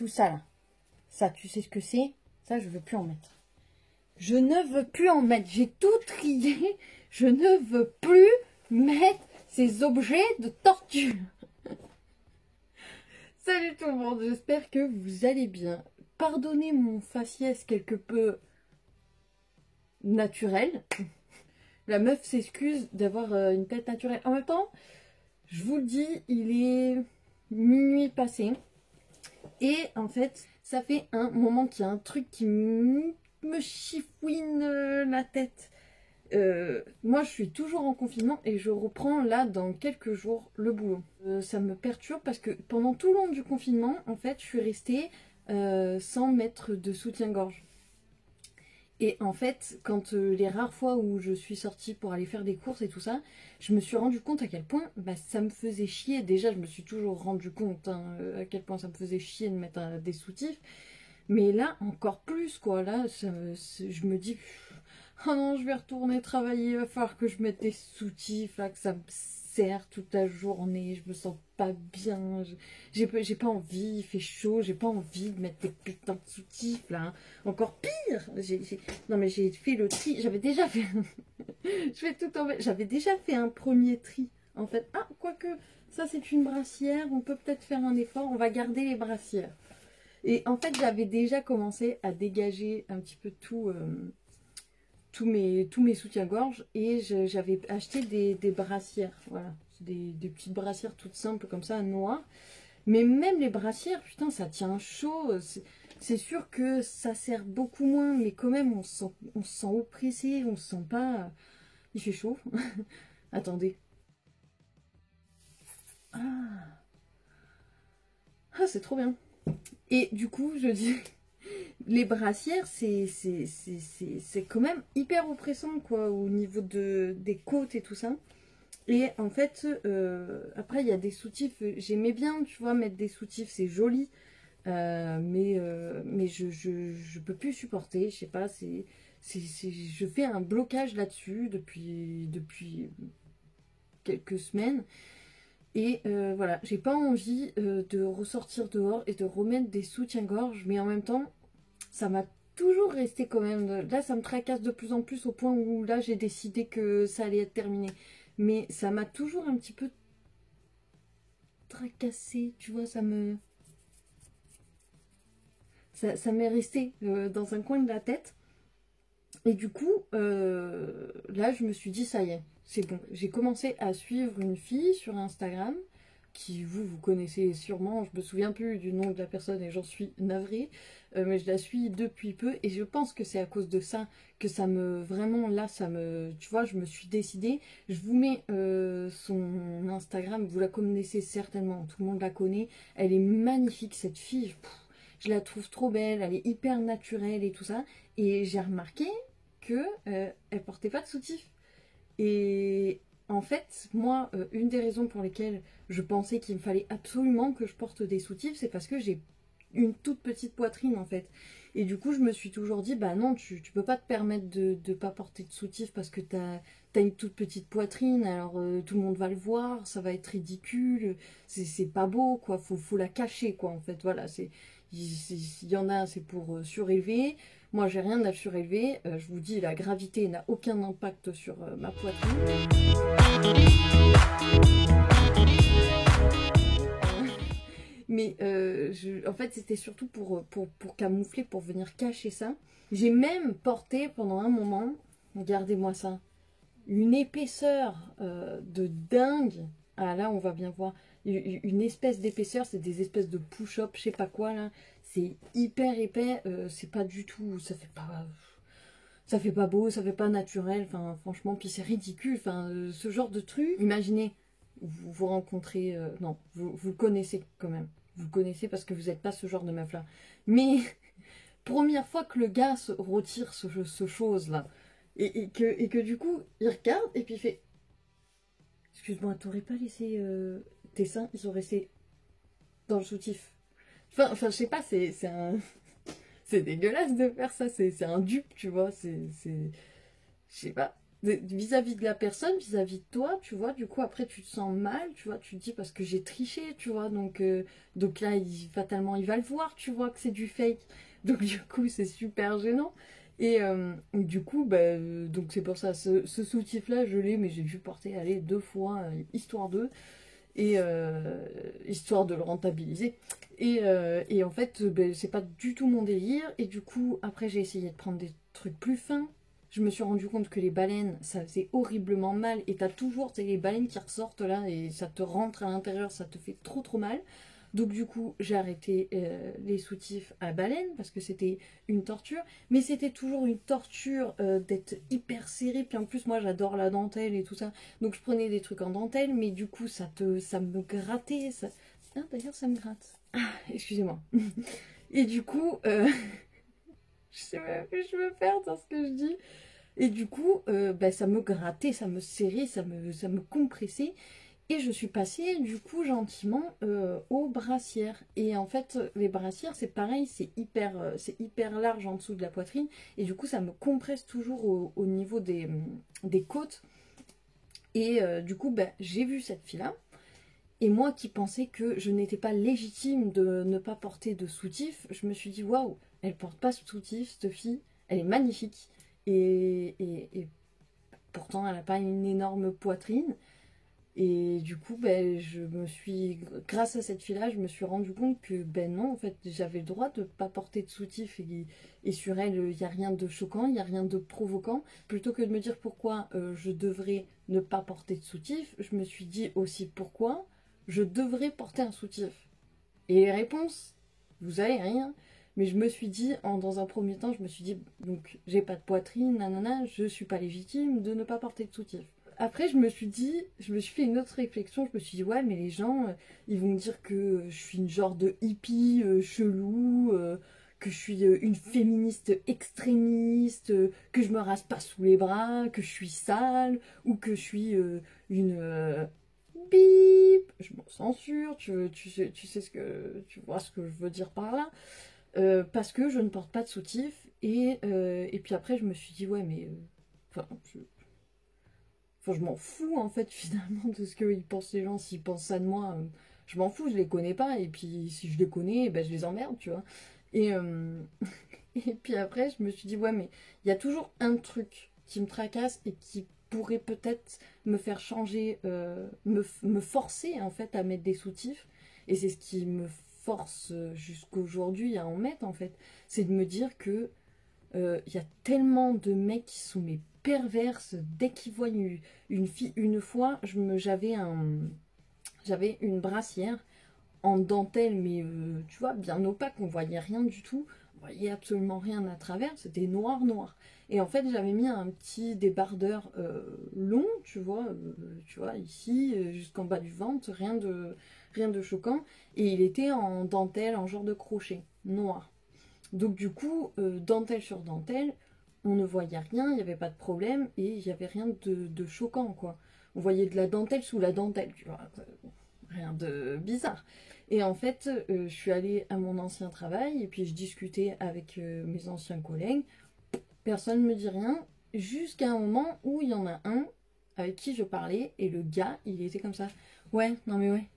tout ça là. Ça, tu sais ce que c'est? Ça, je veux plus en mettre. Je ne veux plus en mettre. J'ai tout trié. Je ne veux plus mettre ces objets de torture. Salut tout le monde, j'espère que vous allez bien. Pardonnez mon faciès quelque peu naturel. La meuf s'excuse d'avoir une tête naturelle. En même temps, je vous le dis, il est minuit passé. Et en fait, ça fait un moment qu'il y a un truc qui me chifouine la tête. Moi, je suis toujours en confinement et je reprends là dans quelques jours le boulot. Ça me perturbe parce que pendant tout le long du confinement, en fait, je suis restée sans mettre de soutien-gorge. Et en fait, quand les rares fois où je suis sortie pour aller faire des courses et tout ça, je me suis rendu compte à quel point ça me faisait chier. Déjà, je me suis toujours rendu compte à quel point ça me faisait chier de mettre des soutifs. Mais là, encore plus, quoi. Là, je me dis, oh non, je vais retourner travailler, il va falloir que je mette des soutifs, là, que ça me serre toute la journée, je me sens pas bien, j'ai pas envie, il fait chaud, j'ai pas envie de mettre des putains de soutifs, là. Encore pire, non mais j'ai fait le tri, j'avais déjà fait, je vais tout en... J'avais déjà fait un premier tri, en fait. Ah, quoique, ça c'est une brassière, on peut peut-être faire un effort, on va garder les brassières. Et en fait, j'avais déjà commencé à dégager un petit peu tout... tous mes soutiens-gorge et j'avais acheté des brassières, voilà, des petites brassières toutes simples comme ça, noires. Mais même les brassières, putain, ça tient chaud. C'est sûr que ça sert beaucoup moins, mais quand même, on se sent oppressé, on se sent pas... Il fait chaud. Attendez. Ah, c'est trop bien. Et du coup, je dis... Les brassières, c'est quand même hyper oppressant, quoi, au niveau des côtes et tout ça. Et en fait, après, il y a des soutifs. J'aimais bien, tu vois, mettre des soutifs, c'est joli. Mais je peux plus supporter, je sais pas, je fais un blocage là-dessus depuis quelques semaines. Et voilà, j'ai pas envie de ressortir dehors et de remettre des soutiens-gorge, mais en même temps, ça m'a toujours resté quand même. Là, ça me tracasse de plus en plus au point où là, j'ai décidé que ça allait être terminé. Mais ça m'a toujours un petit peu tracassé, tu vois, ça m'est resté dans un coin de la tête. Et du coup, là, je me suis dit, ça y est, c'est bon. J'ai commencé à suivre une fille sur Instagram qui vous connaissez sûrement, je me souviens plus du nom de la personne et j'en suis navrée, mais je la suis depuis peu et je pense que c'est à cause de ça que ça me, vraiment là, ça me, tu vois, je me suis décidée. Je vous mets son Instagram, vous la connaissez certainement, tout le monde la connaît, elle est magnifique cette fille, je la trouve trop belle, elle est hyper naturelle et tout ça, et j'ai remarqué que elle portait pas de soutif. Et en fait, moi, une des raisons pour lesquelles je pensais qu'il me fallait absolument que je porte des soutifs, c'est parce que j'ai une toute petite poitrine en fait. Et du coup, je me suis toujours dit, bah non, tu peux pas te permettre de ne pas porter de soutif parce que t'as une toute petite poitrine, alors tout le monde va le voir, ça va être ridicule, c'est pas beau, quoi, faut la cacher, quoi, en fait, voilà, il y en a, c'est pour surélever. Moi, j'ai rien à surélever. Je vous dis, la gravité n'a aucun impact sur ma poitrine. Mais en fait, c'était surtout pour camoufler, pour venir cacher ça. J'ai même porté pendant un moment, regardez-moi ça, une épaisseur de dingue. Ah là, on va bien voir. Une espèce d'épaisseur, c'est des espèces de push-up, je sais pas quoi là. C'est hyper épais, c'est pas du tout, ça fait pas beau, ça fait pas naturel, enfin franchement, puis c'est ridicule, enfin ce genre de truc. Imaginez, vous rencontrez, non, vous le connaissez quand même, vous le connaissez parce que vous n'êtes pas ce genre de meuf là. Mais première fois que le gars se retire ce chose là, et que du coup il regarde et puis il fait, excuse-moi, t'aurais pas laissé tes seins, ils sont restés dans le soutif. Enfin, je sais pas, c'est dégueulasse de faire ça, c'est un dupe, tu vois, je sais pas. vis-à-vis de la personne, vis-à-vis de toi, tu vois. Du coup, après, tu te sens mal, tu vois. Tu te dis parce que j'ai triché, tu vois. Donc là, fatalement, il va le voir, tu vois, que c'est du fake. Donc du coup, c'est super gênant. Et du coup, donc c'est pour ça, ce soutif-là, je l'ai, mais j'ai dû porter, allez, 2 fois, histoire d'eux, histoire de le rentabiliser. Et en fait, c'est pas du tout mon délire. Et du coup, après, j'ai essayé de prendre des trucs plus fins. Je me suis rendu compte que les baleines, ça faisait horriblement mal. Et t'as toujours les baleines qui ressortent là et ça te rentre à l'intérieur, ça te fait trop trop mal. Donc du coup, j'ai arrêté les soutifs à baleine parce que c'était une torture. Mais c'était toujours une torture d'être hyper serré. Puis en plus, moi, j'adore la dentelle et tout ça. Donc je prenais des trucs en dentelle, mais du coup, ça me grattait. Ça... Ah, d'ailleurs, ça me gratte. Ah, excusez-moi. Et du coup, je sais même plus je me perds dans ce que je dis. Et du coup, ça me grattait, ça me serrait, ça me compressait. Et je suis passée, du coup, gentiment aux brassières. Et en fait, les brassières, c'est pareil, c'est hyper large en dessous de la poitrine. Et du coup, ça me compresse toujours au niveau des côtes. Et du coup, j'ai vu cette fille-là. Et moi qui pensais que je n'étais pas légitime de ne pas porter de soutif, je me suis dit waouh, elle porte pas de soutif, cette fille, elle est magnifique. Et pourtant, elle n'a pas une énorme poitrine. Et du coup, grâce à cette fille-là, je me suis rendu compte que non, en fait, j'avais le droit de ne pas porter de soutif. Et sur elle, il n'y a rien de choquant, il n'y a rien de provoquant. Plutôt que de me dire pourquoi je devrais ne pas porter de soutif, je me suis dit aussi pourquoi je devrais porter un soutif. Et les réponses, vous savez rien. Mais je me suis dit, dans un premier temps, je me suis dit, donc j'ai pas de poitrine, nanana, je suis pas légitime de ne pas porter de soutif. Après, je me suis fait une autre réflexion. Je me suis dit, ouais, mais les gens, ils vont me dire que je suis une genre de hippie chelou, que je suis une féministe extrémiste, que je me rase pas sous les bras, que je suis sale, ou que je suis une bip, je m'en censure, tu sais tu vois ce que je veux dire par là. Parce que je ne porte pas de soutif. Et puis après, je me suis dit, ouais, mais. Enfin, je m'en fous en fait finalement de ce qu'ils pensent les gens. S'ils pensent ça de moi, je m'en fous, je les connais pas. Et puis si je les connais, je les emmerde, tu vois. Et, et puis après, je me suis dit, ouais, mais il y a toujours un truc qui me tracasse et qui pourrait peut-être me faire changer, me forcer en fait à mettre des soutifs. Et c'est ce qui me force jusqu'aujourd'hui à en mettre en fait. C'est de me dire que il y a tellement de mecs qui sont mais perverses dès qu'ils voient une fille. Une fois, j'avais une brassière en dentelle, mais tu vois, bien opaque, on voyait rien du tout, on voyait absolument rien à travers, c'était noir, noir. Et en fait, j'avais mis un petit débardeur long, tu vois, ici, jusqu'en bas du ventre, rien de choquant, et il était en dentelle, en genre de crochet, noir. Donc du coup, dentelle sur dentelle, on ne voyait rien, il n'y avait pas de problème, et il n'y avait rien de choquant, quoi. On voyait de la dentelle sous la dentelle, tu vois, rien de bizarre. Et en fait, je suis allée à mon ancien travail, et puis je discutais avec mes anciens collègues, personne ne me dit rien, jusqu'à un moment où il y en a un avec qui je parlais, et le gars, il était comme ça. Ouais, non mais ouais,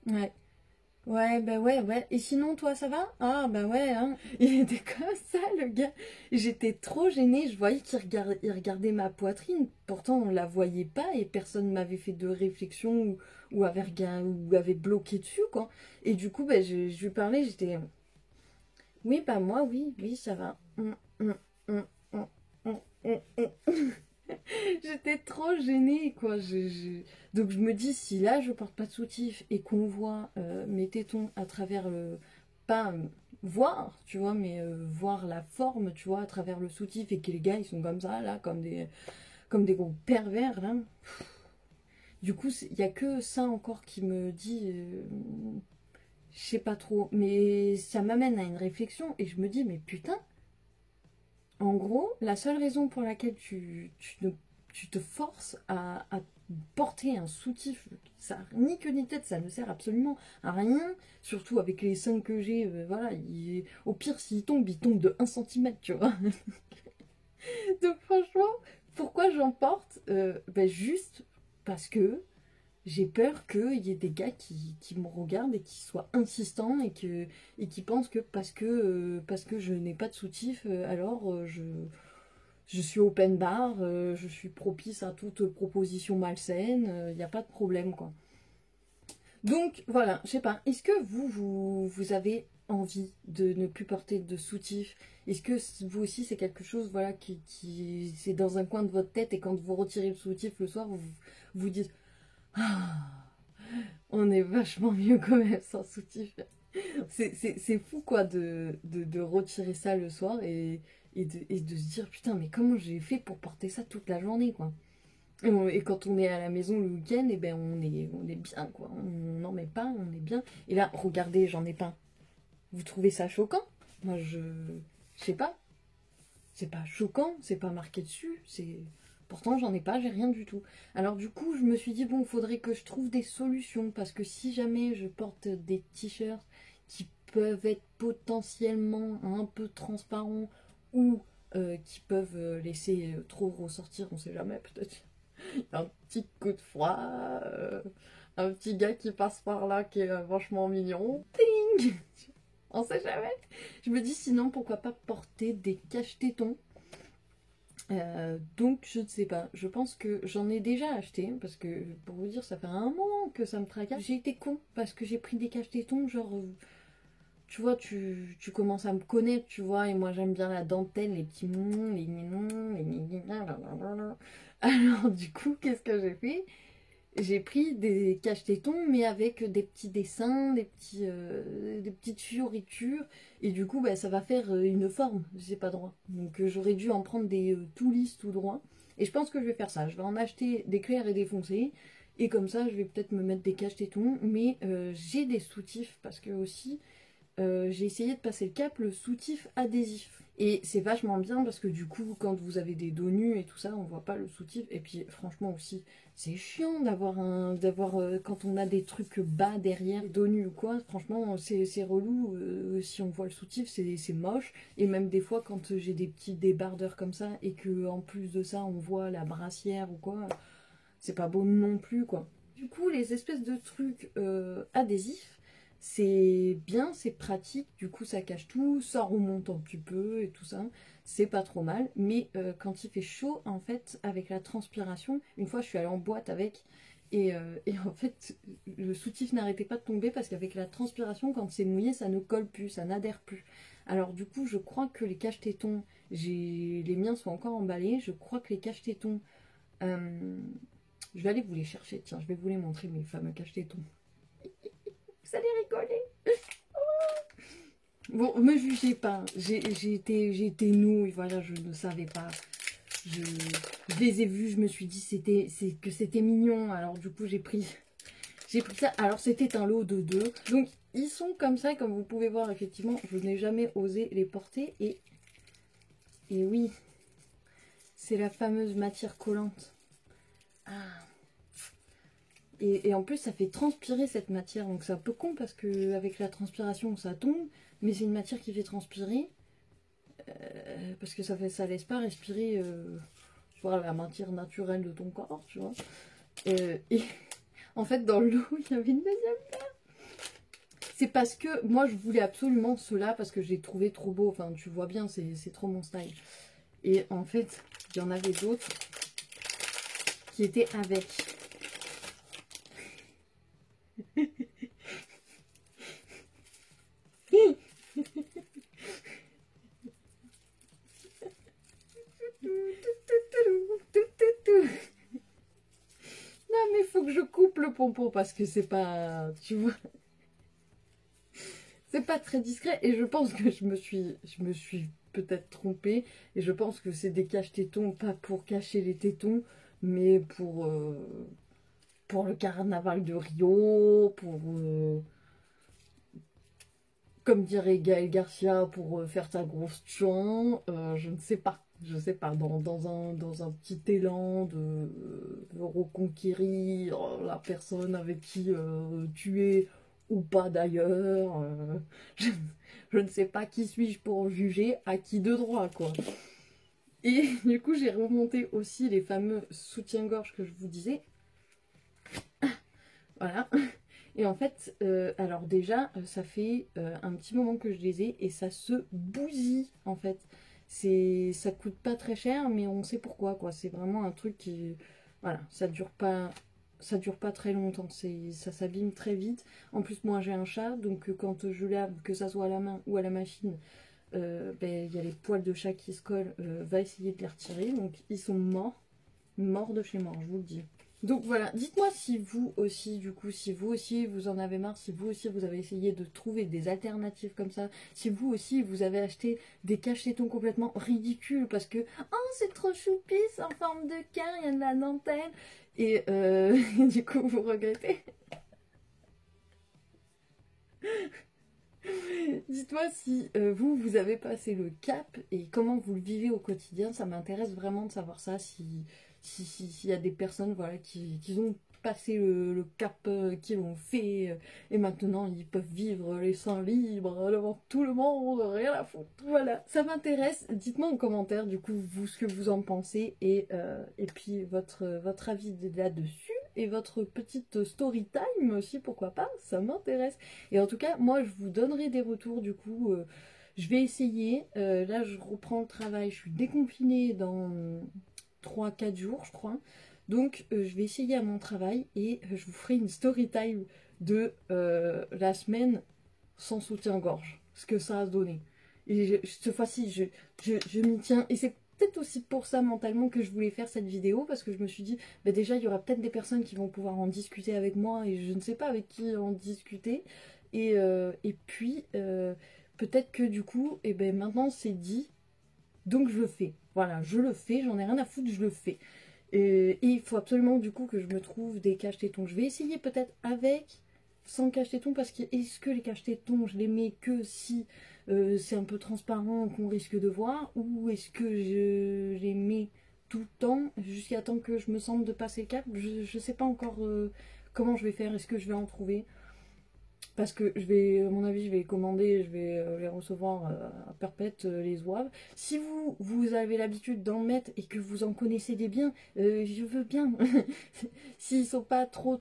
ouais. Ouais, ouais, ouais. Et sinon, toi, ça va? Ah, bah ouais, hein. Il était comme ça, le gars. J'étais trop gênée. Je voyais il regardait ma poitrine. Pourtant, on la voyait pas et personne m'avait fait de réflexion ou avait bloqué dessus, quoi. Et du coup, je lui parlais, j'étais... Oui, bah moi, oui, oui, ça va. Hum, hum. J'étais trop gênée, quoi. Donc je me dis, si là je porte pas de soutif et qu'on voit mes tétons à travers le... Pas voir, tu vois, mais voir la forme, tu vois, à travers le soutif et que les gars, ils sont comme ça, là, comme des gros pervers, là. Du coup, il y a que ça encore qui me dit... je sais pas trop, mais ça m'amène à une réflexion et je me dis, mais putain, en gros, la seule raison pour laquelle tu te forces à porter un soutif, ça n'a ni queue ni tête, ça ne sert absolument à rien, surtout avec les seins que j'ai, voilà, au pire s'il tombe de 1 cm, tu vois. Donc franchement, Pourquoi j'en porte? Ben juste parce que j'ai peur qu'il y ait des gars qui me regardent et qui soient insistants et qui pensent que parce que je n'ai pas de soutif, alors je suis open bar, je suis propice à toute proposition malsaine, il n'y a pas de problème quoi. Donc voilà, je sais pas, est-ce que vous avez envie de ne plus porter de soutif? Est-ce que vous aussi c'est quelque chose voilà qui c'est dans un coin de votre tête et quand vous retirez le soutif le soir, vous dites ah, on est vachement mieux quand même sans soutif. C'est fou quoi de retirer ça le soir et de se dire putain mais comment j'ai fait pour porter ça toute la journée quoi. Et quand on est à la maison le week-end, et ben on est bien quoi. On n'en met pas, on est bien. Et là, regardez, j'en ai pas. Vous trouvez ça choquant? Moi je sais pas. C'est pas choquant, c'est pas marqué dessus, c'est. Pourtant j'en ai pas, j'ai rien du tout. Alors du coup je me suis dit bon, il faudrait que je trouve des solutions parce que si jamais je porte des t-shirts qui peuvent être potentiellement un peu transparents ou qui peuvent laisser trop ressortir, on sait jamais, peut-être un petit coup de froid, un petit gars qui passe par là qui est vachement mignon. Ting. On sait jamais. Je me dis sinon pourquoi pas porter des cache-tétons. Donc je ne sais pas, je pense que j'en ai déjà acheté parce que pour vous dire ça fait un moment que ça me tracasse. J'ai été con parce que j'ai pris des cache-tétons genre tu vois tu commences à me connaître tu vois et moi j'aime bien la dentelle, les petits mouns, les mignons, les blablabla. Alors du coup qu'est-ce que j'ai fait? J'ai pris des cache-tétons, mais avec des petits dessins, des petites fioritures. Et du coup, bah, ça va faire une forme. C'est pas droit. Donc j'aurais dû en prendre des tout lisses, tout droits. Et je pense que je vais faire ça. Je vais en acheter des clairs et des foncés. Et comme ça, je vais peut-être me mettre des cache-tétons. Mais j'ai des soutifs parce que aussi, j'ai essayé de passer le cap, le soutif adhésif. Et c'est vachement bien parce que du coup, quand vous avez des dos nus et tout ça, on voit pas le soutif. Et puis franchement aussi, c'est chiant d'avoir quand on a des trucs bas derrière, dos nus ou quoi. Franchement, c'est relou. Si on voit le soutif, c'est moche. Et même des fois, quand j'ai des petits débardeurs comme ça et que en plus de ça, on voit la brassière ou quoi, c'est pas beau non plus quoi. Du coup, les espèces de trucs adhésifs. C'est bien, c'est pratique, du coup ça cache tout, ça remonte un petit peu et tout ça, c'est pas trop mal. Mais quand il fait chaud, en fait, avec la transpiration, une fois je suis allée en boîte avec, et en fait, le soutif n'arrêtait pas de tomber parce qu'avec la transpiration, quand c'est mouillé, ça ne colle plus, ça n'adhère plus. Alors du coup, je crois que les cache-tétons, les miens sont encore emballés, je crois que les cache-tétons, euh, je vais aller vous les chercher, tiens, je vais vous les montrer, mes fameux cache-tétons. Vous allez rigoler. Bon, me jugez pas. J'ai été nouille, voilà, je ne savais pas. Je les ai vus, je me suis dit que c'était mignon. Alors du coup, j'ai pris ça. Alors c'était un lot de deux. Donc ils sont comme ça, comme vous pouvez voir, effectivement, je n'ai jamais osé les porter. Et oui, c'est la fameuse matière collante. Ah. Et en plus, ça fait transpirer cette matière. Donc c'est un peu con parce que avec la transpiration, ça tombe. Mais c'est une matière qui fait transpirer. Parce que ça laisse pas respirer tu vois, la matière naturelle de ton corps, tu vois. Et en fait, dans l'eau, il y avait une deuxième paire. C'est parce que moi, je voulais absolument ceux-là parce que j'ai trouvé trop beau. Enfin, tu vois bien, c'est trop mon style. Et en fait, il y en avait d'autres qui étaient avec. Non mais il faut que je coupe le pompon parce que c'est pas, tu vois, c'est pas très discret et je pense que je me suis peut-être trompée et je pense que c'est des cache-tétons pas pour cacher les tétons mais pour le carnaval de Rio, comme dirait Gaël Garcia, pour faire ta grosse chant, je ne sais pas. Je sais pas, dans un petit élan de reconquérir la personne avec qui tu es ou pas d'ailleurs. Je, je ne sais pas qui suis-je pour juger à qui de droit, quoi. Et du coup, j'ai remonté aussi les fameux soutiens-gorge que je vous disais. Voilà. Et en fait, alors déjà, ça fait un petit moment que je les ai et ça se bousille en fait. Ça coûte pas très cher, mais on sait pourquoi quoi. C'est vraiment un truc qui, voilà, ça dure pas très longtemps. Ça s'abîme très vite. En plus, moi j'ai un chat, donc quand je lave, que ça soit à la main ou à la machine, ben, y a les poils de chat qui se collent. Va essayer de les retirer. Donc ils sont morts de chez mort, je vous le dis. Donc voilà, dites-moi si vous aussi, du coup, si vous aussi vous en avez marre, si vous aussi vous avez essayé de trouver des alternatives comme ça, si vous aussi vous avez acheté des cache-tétons complètement ridicules parce que oh c'est trop choupi, c'est en forme de cœur, il y a de la dentelle, et du coup vous regrettez. Dites-moi si vous avez passé le cap et comment vous le vivez au quotidien. Ça m'intéresse vraiment de savoir ça. S'il y a des personnes voilà, qui ont passé le cap, qui l'ont fait et maintenant ils peuvent vivre les seins libres devant tout le monde, rien à foutre. Voilà, ça m'intéresse. Dites-moi en commentaire du coup vous ce que vous en pensez et puis votre avis là-dessus. Et votre petite story time aussi, pourquoi pas, ça m'intéresse. Et en tout cas, moi, je vous donnerai des retours, du coup, je vais essayer. Là, je reprends le travail, je suis déconfinée dans 3-4 jours, je crois. Donc, je vais essayer à mon travail et je vous ferai une story time de la semaine sans soutien-gorge, ce que ça a donné. Et cette fois-ci, je m'y tiens. Et c'est peut-être aussi pour ça mentalement que je voulais faire cette vidéo, parce que je me suis dit, bah déjà, il y aura peut-être des personnes qui vont pouvoir en discuter avec moi, et je ne sais pas avec qui en discuter. Et puis, peut-être que du coup, et ben maintenant c'est dit, donc je le fais. Voilà, je le fais, j'en ai rien à foutre, je le fais. Et il faut absolument du coup que je me trouve des cache-tétons. Je vais essayer peut-être avec, sans cache-tétons, parce que est-ce que les cache-tétons, je les mets que si c'est un peu transparent qu'on risque de voir, ou est-ce que je les mets tout le temps jusqu'à temps que je me sente de passer le cap. Je sais pas encore comment je vais faire, est-ce que je vais en trouver. Parce que je vais, à mon avis, je vais les commander, je vais les recevoir à perpète, les zouaves. Si vous avez l'habitude d'en mettre et que vous en connaissez des biens, je veux bien. S'ils sont pas trop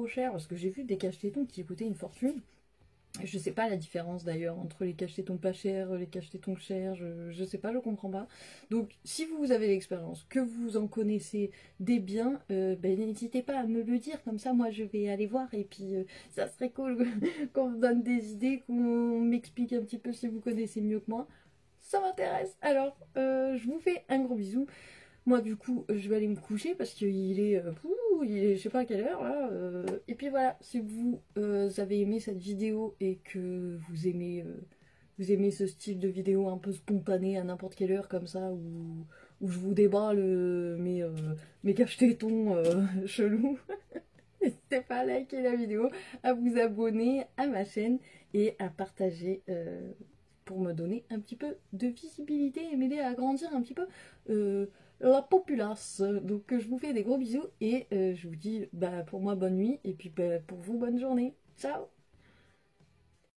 chers, parce que j'ai vu des cache-tétons qui coûtaient une fortune. Je sais pas la différence d'ailleurs entre les cache-tétons pas chers, les cache-tétons chers, je sais pas, je comprends pas. Donc si vous avez l'expérience, que vous en connaissez des biens, ben, n'hésitez pas à me le dire, comme ça moi je vais aller voir et puis ça serait cool qu'on me donne des idées, qu'on m'explique un petit peu si vous connaissez mieux que moi. Ça m'intéresse. Alors je vous fais un gros bisou. Moi, du coup, je vais aller me coucher parce qu'il est, je sais pas à quelle heure là. Et puis voilà, si vous avez aimé cette vidéo et que vous aimez ce style de vidéo un peu spontané à n'importe quelle heure comme ça, où je vous déballe mes cache-tétons chelous, n'hésitez pas à liker la vidéo, à vous abonner à ma chaîne et à partager pour me donner un petit peu de visibilité et m'aider à agrandir un petit peu la populace. Donc je vous fais des gros bisous et je vous dis bah, pour moi bonne nuit et puis bah, pour vous bonne journée. Ciao.